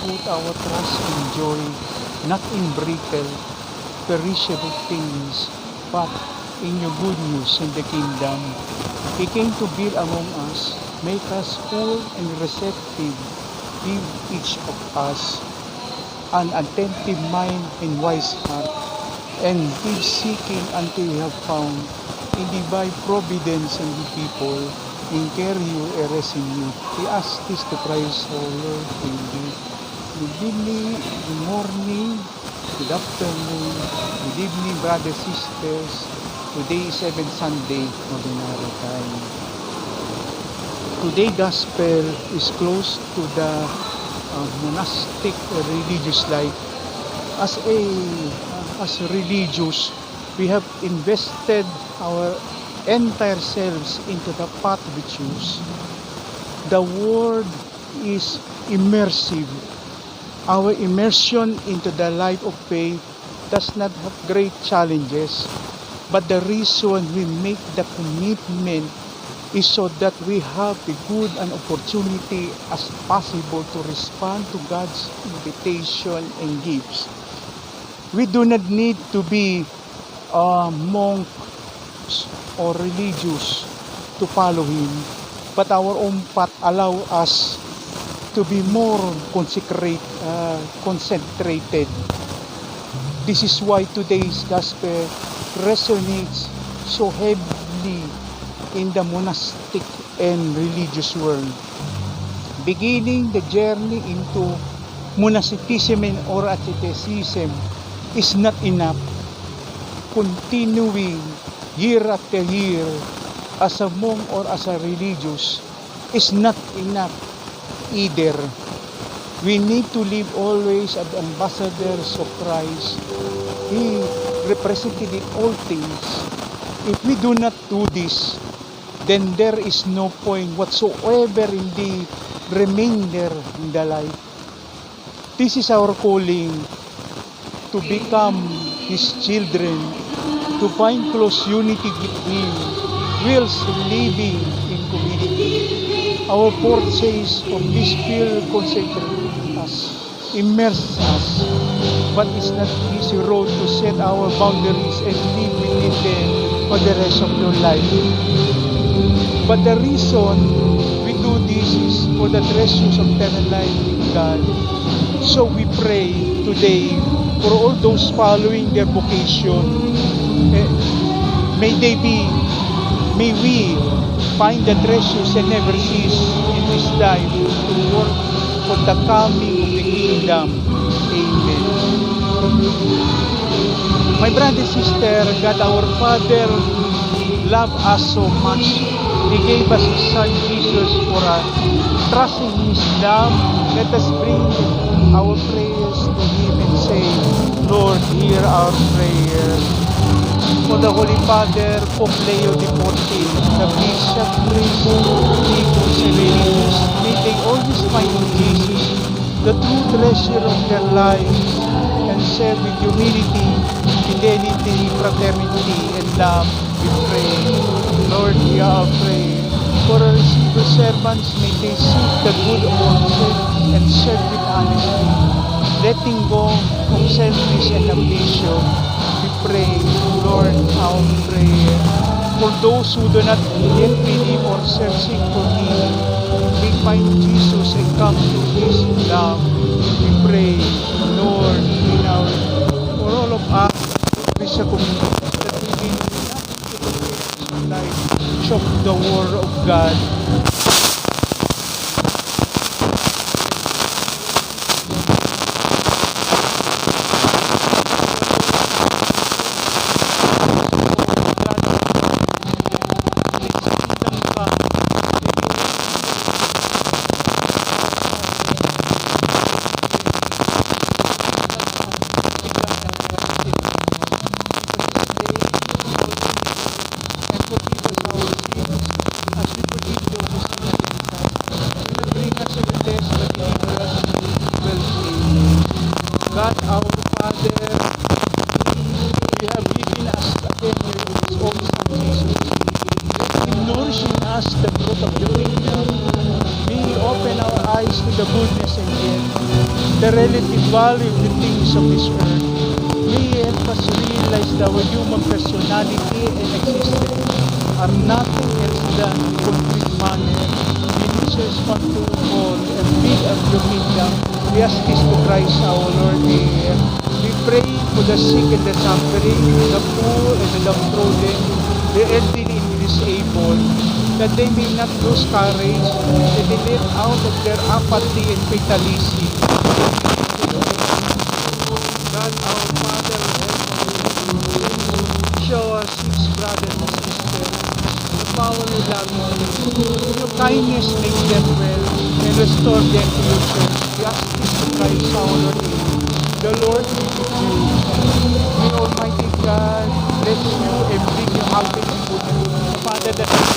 put our trust and joy not in brittle, perishable things, but in your good news in the kingdom. He came to build among us, make us full and receptive, give each of us an attentive mind and wise heart, and give seeking until we have found, in divine providence and the people, in care you erase in you. We ask this to Christ our Lord. Amen. Good evening, good morning, good afternoon, good evening, brothers, sisters. Today is 7th Sunday, Ordinary Time. Today Gospel is close to the monastic religious life. As religious, we have invested our entire selves into the path we choose. The word is immersive. Our immersion into the life of faith does not have great challenges, but the reason we make the commitment is so that we have the good and opportunity as possible to respond to God's invitation and gifts. We do not need to be monks or religious to follow Him, but our own path allow us to be more concentrated. This is why today's gospel resonates so heavily in the monastic and religious world. Beginning the journey into monasticism or asceticism is not enough. Continuing year after year as a monk or as a religious is not enough either. We need to live always as ambassadors of Christ. He represented in all things. If we do not do this, then there is no point whatsoever in the remainder in the life. This is our calling, to become His children, to find close unity with Him, whilst living in community. Our purchase of this field concentrates us, immerses us, but it's not easy road to set our boundaries and live within them for the rest of your life. But the reason we do this is for the treasures of eternal life in God. So we pray today for all those following their vocation. May we find the treasures and never cease in this life to work for the coming of the kingdom. Amen. My brother and sister, God our Father loved us so much. He gave us His Son Jesus for us. Trusting in His love, let us bring our prayers to Him and say, Lord, hear our prayers. For the Holy Father, Pope Leo XIV, the Bishop, Priest, Deacons, and Religious, may they always find in Jesus the true treasure of their lives and serve with humility, fidelity, fraternity, and love. We pray, Lord, hear our prayer. For our civil servants, may they seek the good of all and serve with honesty, letting go of selfish and ambition. We pray, Lord, our prayer. For those who do not yet believe or searching for Him, may find Jesus and come to His love. We pray, Lord, in our, for all of us, Christian community, that we may not life, show the word of God. the goodness and yet the relative value of the things of this earth. May help us realize that our human personality and existence are nothing else than in concrete manner. We need to respond to all and build up your kingdom. We ask this to Christ our Lord. Amen. We pray for the sick and the suffering, the poor and the downtrodden, the elderly and disabled, that they may not lose courage, that they live out of their apathy and fatalism. God our Father, show us his brothers and sisters the power of love. Your kindness make them well and restore them to your church. We ask this to Christ our Lord. The Lord be with you. May Almighty God bless you and bring you out in goodness. Father, that